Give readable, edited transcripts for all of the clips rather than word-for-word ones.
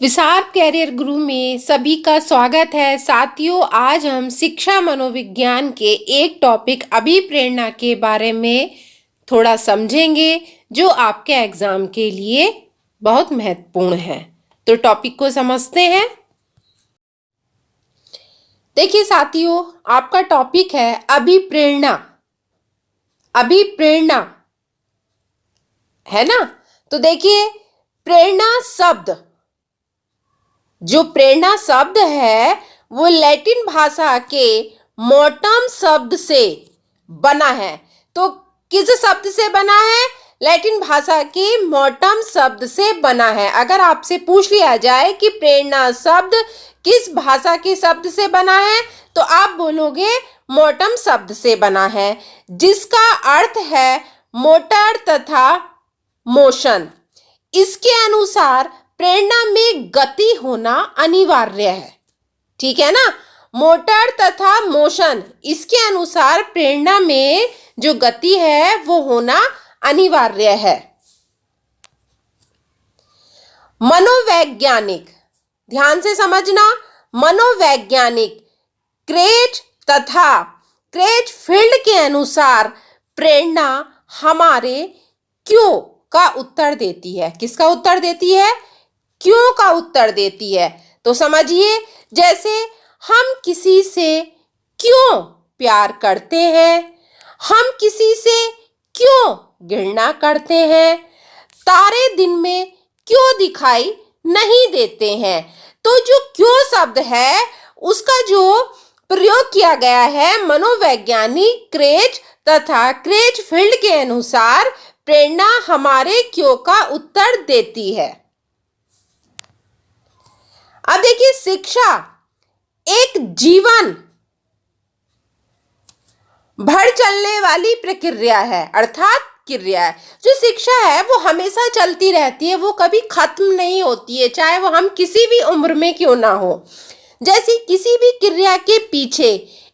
विशार्प career गुरु में सभी का स्वागत है। साथियों, आज हम शिक्षा मनोविज्ञान के एक टॉपिक अभिप्रेरणा के बारे में थोड़ा समझेंगे जो आपके एग्जाम के लिए बहुत महत्वपूर्ण है। तो टॉपिक को समझते हैं। देखिए साथियों, आपका टॉपिक है अभिप्रेरणा। अभिप्रेरणा है ना। तो देखिए, प्रेरणा शब्द, जो प्रेरणा शब्द है वो लैटिन भाषा के मोटम शब्द से बना है। तो किस शब्द से बना है? लैटिन भाषा के मोटम शब्द से बना है। अगर आपसे पूछ लिया जाए कि प्रेरणा शब्द किस भाषा के शब्द से बना है, तो आप बोलोगे मोटम शब्द से बना है, जिसका अर्थ है मोटर तथा मोशन। इसके अनुसार प्रेरणा में गति होना अनिवार्य है। ठीक है ना। मोटर तथा मोशन, इसके अनुसार प्रेरणा में जो गति है वो होना अनिवार्य है। मनोवैज्ञानिक, ध्यान से समझना, मनोवैज्ञानिक क्रेज तथा क्रेजफील्ड के अनुसार प्रेरणा हमारे क्यों का उत्तर देती है। किसका उत्तर देती है? क्यों का उत्तर देती है। तो समझिए, जैसे हम किसी से क्यों प्यार करते हैं, हम किसी से क्यों घृणा करते हैं, तारे दिन में क्यों दिखाई नहीं देते हैं। तो जो क्यों शब्द है उसका जो प्रयोग किया गया है मनोवैज्ञानिक क्रेज तथा क्रेजफील्ड के अनुसार प्रेरणा हमारे क्यों का उत्तर देती है। अब देखिए, शिक्षा एक जीवन भर चलने वाली प्रक्रिया है, अर्थात क्रिया है। जो शिक्षा है वो हमेशा चलती रहती है, वो कभी खत्म नहीं होती है, चाहे वो हम किसी भी उम्र में क्यों ना हो। जैसे किसी भी क्रिया के पीछे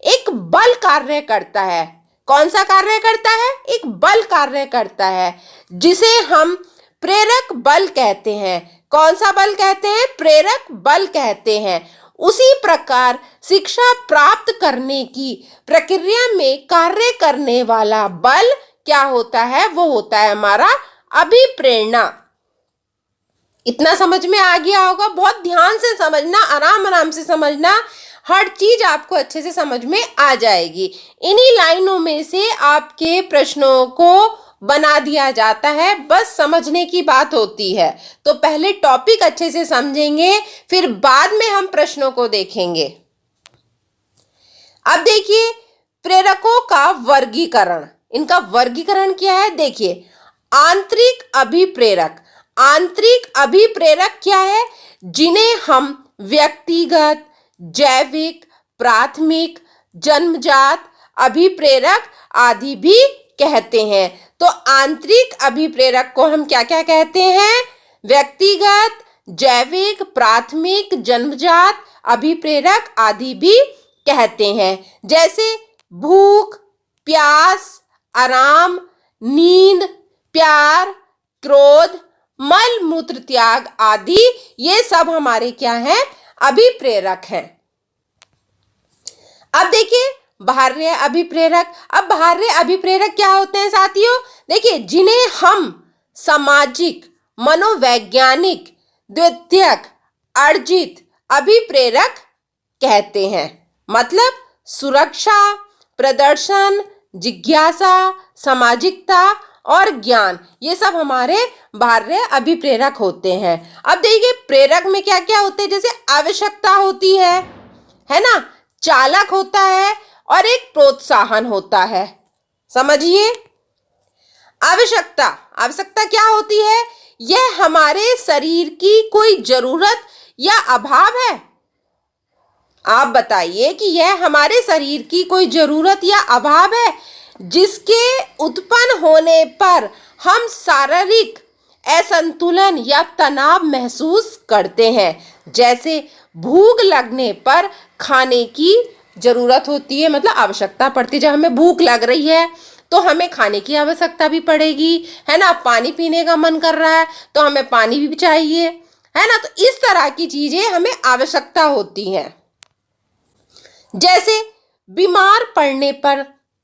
एक बल कार्य करता है। कौन सा कार्य करता है? एक बल कार्य करता है, जिसे हम प्रेरक बल कहते हैं। कौन सा बल कहते हैं? प्रेरक बल कहते हैं। उसी प्रकार शिक्षा प्राप्त करने की प्रक्रिया में कार्य करने वाला बल क्या होता है? वो होता है हमारा अभिप्रेरणा। इतना समझ में आ गया होगा। बहुत ध्यान से समझना, आराम आराम से समझना, हर चीज आपको अच्छे से समझ में आ जाएगी। इन्हीं लाइनों में से आपके प्रश्नों को बना दिया जाता है, बस समझने की बात होती है। तो पहले टॉपिक अच्छे से समझेंगे, फिर बाद में हम प्रश्नों को देखेंगे। अब देखिए, प्रेरकों का वर्गीकरण। इनका वर्गीकरण क्या है? देखिए, आंतरिक अभिप्रेरक। आंतरिक अभिप्रेरक क्या है? जिन्हें हम व्यक्तिगत, जैविक, प्राथमिक, जन्मजात अभिप्रेरक आदि भी कहते हैं। तो आंतरिक अभिप्रेरक को हम क्या क्या कहते हैं? व्यक्तिगत, जैविक, प्राथमिक, जन्मजात अभिप्रेरक आदि भी कहते हैं। जैसे भूख, प्यास, आराम, नींद, प्यार, क्रोध, मल मूत्र त्याग आदि, ये सब हमारे क्या हैं? अभिप्रेरक हैं। अब देखिए, बाह्य अभिप्रेरक। अब बाह्य अभिप्रेरक क्या होते हैं साथियों? देखिए, जिन्हें हम सामाजिक, मनोवैज्ञानिक, द्वितीयक, अर्जित अभिप्रेरक कहते हैं। मतलब सुरक्षा, प्रदर्शन, जिज्ञासा, सामाजिकता और ज्ञान, ये सब हमारे बाह्य अभिप्रेरक होते हैं। अब देखिए, प्रेरक में क्या क्या होते हैं? जैसे आवश्यकता होती है ना, चालक होता है और एक प्रोत्साहन होता है। समझिए, आवश्यकता। आवश्यकता क्या होती है? यह हमारे शरीर की कोई जरूरत या अभाव है। आप बताइए कि यह हमारे शरीर की कोई जरूरत या अभाव है, जिसके उत्पन्न होने पर हम शारीरिक असंतुलन या तनाव महसूस करते हैं। जैसे भूख लगने पर खाने की जरूरत होती है, मतलब आवश्यकता पड़ती है। जब हमें भूख लग रही है तो हमें खाने की आवश्यकता भी पड़ेगी, है ना। पानी पीने का मन कर रहा है तो हमें पानी भी चाहिए, है ना। तो इस तरह की चीजें हमें आवश्यकता होती हैं। जैसे बीमार पड़ने पर,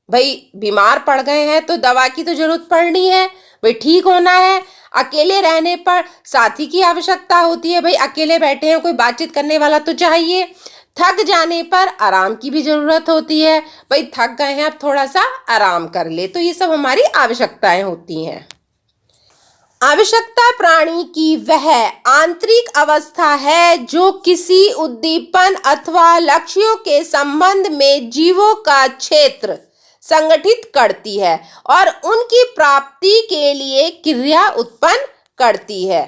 भाई बीमार पड़ गए हैं तो दवा की तो जरूरत पड़नी है, भाई ठीक होना है। अकेले रहने पर साथी की आवश्यकता होती है, भाई अकेले बैठे हैं कोई बातचीत करने वाला तो चाहिए। थक जाने पर आराम की भी जरूरत होती है, भाई थक गए हैं अब थोड़ा सा आराम कर ले। तो ये सब हमारी आवश्यकताएं होती हैं। आवश्यकता प्राणी की वह आंतरिक अवस्था है जो किसी उद्दीपन अथवा लक्ष्यों के संबंध में जीवों का क्षेत्र संगठित करती है और उनकी प्राप्ति के लिए क्रिया उत्पन्न करती है।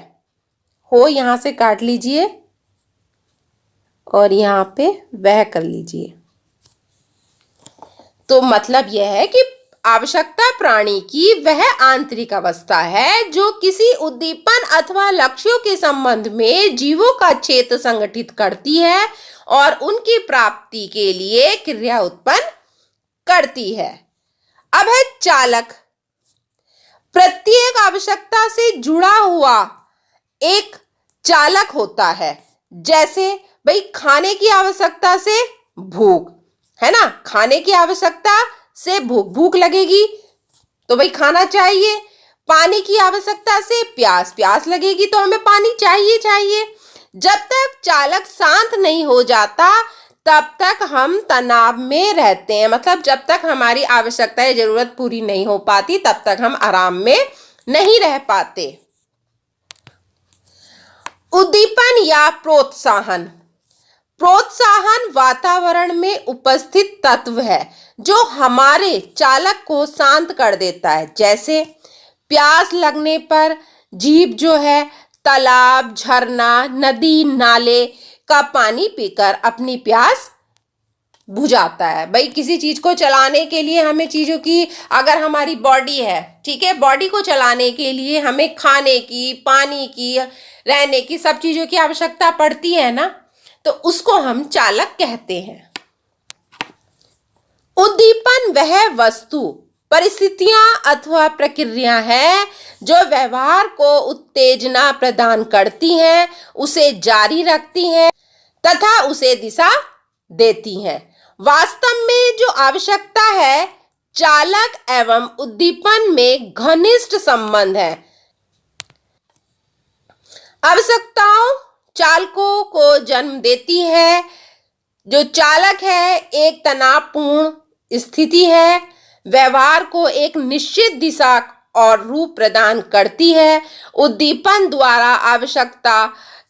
हो यहां से काट लीजिए और यहाँ पे वह कर लीजिए। तो मतलब यह है कि आवश्यकता प्राणी की वह आंतरिक अवस्था है जो किसी उद्दीपन अथवा लक्ष्यों के संबंध में जीवों का क्षेत्र संगठित करती है और उनकी प्राप्ति के लिए क्रिया उत्पन्न करती है। अब है चालक। प्रत्येक आवश्यकता से जुड़ा हुआ एक चालक होता है। जैसे भाई खाने की आवश्यकता से भूख, है ना, खाने की आवश्यकता से भूख, भूख लगेगी तो भाई खाना चाहिए। पानी की आवश्यकता से प्यास, प्यास लगेगी तो हमें पानी चाहिए चाहिए। जब तक चालक शांत नहीं हो जाता तब तक हम तनाव में रहते हैं, मतलब जब तक हमारी आवश्यकताएं जरूरत पूरी नहीं हो पाती तब तक हम आराम में नहीं रह पाते। उद्दीपन या प्रोत्साहन। प्रोत्साहन वातावरण में उपस्थित तत्व है जो हमारे चालक को शांत कर देता है। जैसे प्यास लगने पर जीभ जो है तालाब, झरना, नदी, नाले का पानी पीकर अपनी प्यास बुझाता है। भाई किसी चीज को चलाने के लिए हमें चीजों की, अगर हमारी बॉडी है, ठीक है, बॉडी को चलाने के लिए हमें खाने की, पानी की, रहने की, सब चीजों की आवश्यकता पड़ती है ना, तो उसको हम चालक कहते हैं। उद्दीपन वह वस्तु, परिस्थितियां अथवा प्रक्रिया है जो व्यवहार को उत्तेजना प्रदान करती हैं, उसे जारी रखती हैं तथा उसे दिशा देती हैं। वास्तव में जो आवश्यकता है चालक एवं उद्दीपन में घनिष्ठ संबंध है। आवश्यकताओं चालकों को जन्म देती है। जो चालक है एक तनावपूर्ण स्थिति है, व्यवहार को एक निश्चित दिशा और रूप प्रदान करती है। उद्दीपन द्वारा आवश्यकता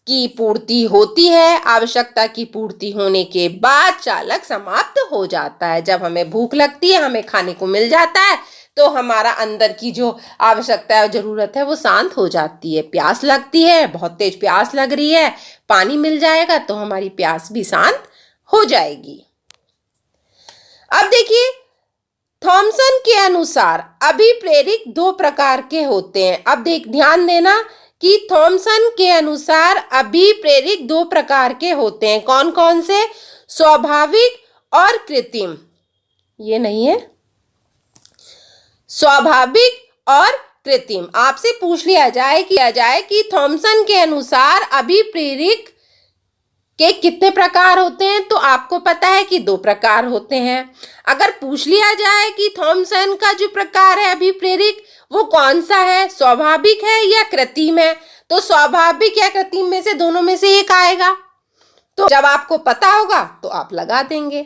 की पूर्ति होती है। आवश्यकता की पूर्ति होने के बाद चालक समाप्त हो जाता है। जब हमें भूख लगती है, हमें खाने को मिल जाता है तो हमारा अंदर की जो आवश्यकता है, जरूरत है, वो शांत हो जाती है। प्यास लगती है, बहुत तेज प्यास लग रही है, पानी मिल जाएगा तो हमारी प्यास भी शांत हो जाएगी। अब देखिए, थॉमसन के अनुसार अभिप्रेरक दो प्रकार के होते हैं। अब ध्यान देना कि थॉमसन के अनुसार अभिप्रेरक दो प्रकार के होते हैं। कौन कौन से? स्वाभाविक और कृत्रिम। ये नहीं है, स्वाभाविक और कृत्रिम। आपसे पूछ लिया जाए कि थॉमसन के अनुसार अभिप्रेरक के कितने प्रकार होते हैं, तो आपको पता है कि दो प्रकार होते हैं। अगर पूछ लिया जाए कि थॉमसन का जो प्रकार है अभिप्रेरक वो कौन सा है, स्वाभाविक है या कृत्रिम है, तो स्वाभाविक या कृत्रिम में से दोनों में से एक आएगा। तो जब आपको पता होगा तो आप लगा देंगे,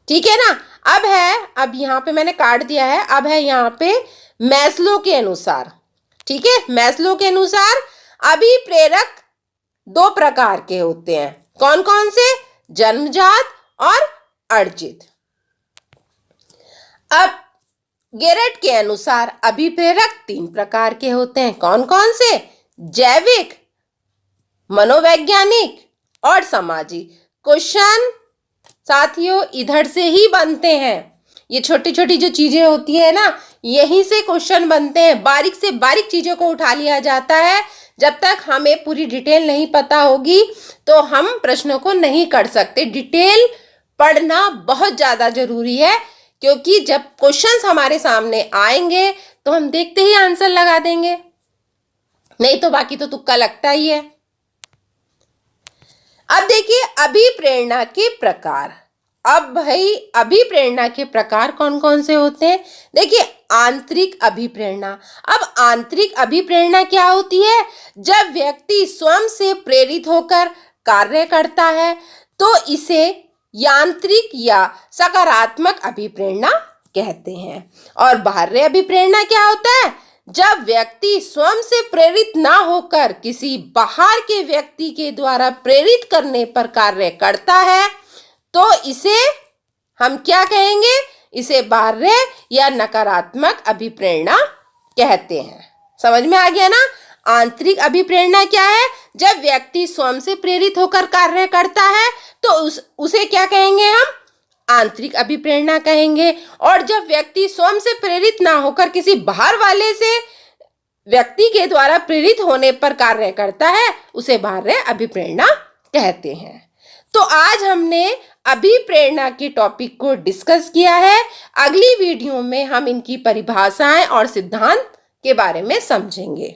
ठीक है ना। अब यहाँ पे मैंने काट दिया है। अब है यहाँ पे मैस्लो के अनुसार, ठीक है, मैस्लो के अनुसार अभिप्रेरक दो प्रकार के होते हैं। कौन कौन से? जन्मजात और अर्जित। अब गेरट के अनुसार अभिप्रेरक तीन प्रकार के होते हैं। कौन कौन से? जैविक, मनोवैज्ञानिक और सामाजिक। क्वेश्चन साथियों इधर से ही बनते हैं। ये छोटी छोटी जो चीजें होती है ना, यहीं से क्वेश्चन बनते हैं। बारीक से बारीक चीजों को उठा लिया जाता है। जब तक हमें पूरी डिटेल नहीं पता होगी तो हम प्रश्नों को नहीं कर सकते। डिटेल पढ़ना बहुत ज्यादा जरूरी है, क्योंकि जब क्वेश्चंस हमारे सामने आएंगे तो हम देखते ही आंसर लगा देंगे, नहीं तो बाकी तो तुक्का लगता ही है। अब देखिए अभिप्रेरणा के प्रकार। अब भाई अभिप्रेरणा के प्रकार कौन कौन से होते हैं? देखिए आंतरिक अभिप्रेरणा। अब आंतरिक अभिप्रेरणा क्या होती है? जब व्यक्ति स्वयं से प्रेरित होकर कार्य करता है तो इसे यांत्रिक या सकारात्मक अभिप्रेरणा कहते हैं। और बाह्य अभिप्रेरणा क्या होता है? जब व्यक्ति स्वयं से प्रेरित ना होकर किसी बाहर के व्यक्ति के द्वारा प्रेरित करने पर कार्य करता है तो इसे हम क्या कहेंगे? इसे बाह्य या नकारात्मक अभिप्रेरणा कहते हैं। समझ में आ गया ना? आंतरिक अभिप्रेरणा क्या है? जब व्यक्ति स्वयं से प्रेरित होकर कार्य करता है तो उसे क्या कहेंगे हम? आंतरिक अभिप्रेरणा कहेंगे। और जब व्यक्ति स्वयं से प्रेरित ना होकर किसी बाहर वाले से व्यक्ति के द्वारा प्रेरित होने पर कार्य करता है उसे बाह्य अभिप्रेरणा कहते हैं। तो आज हमने अभिप्रेरणा के टॉपिक को डिस्कस किया है। अगली वीडियो में हम इनकी परिभाषाएं और सिद्धांत के बारे में समझेंगे।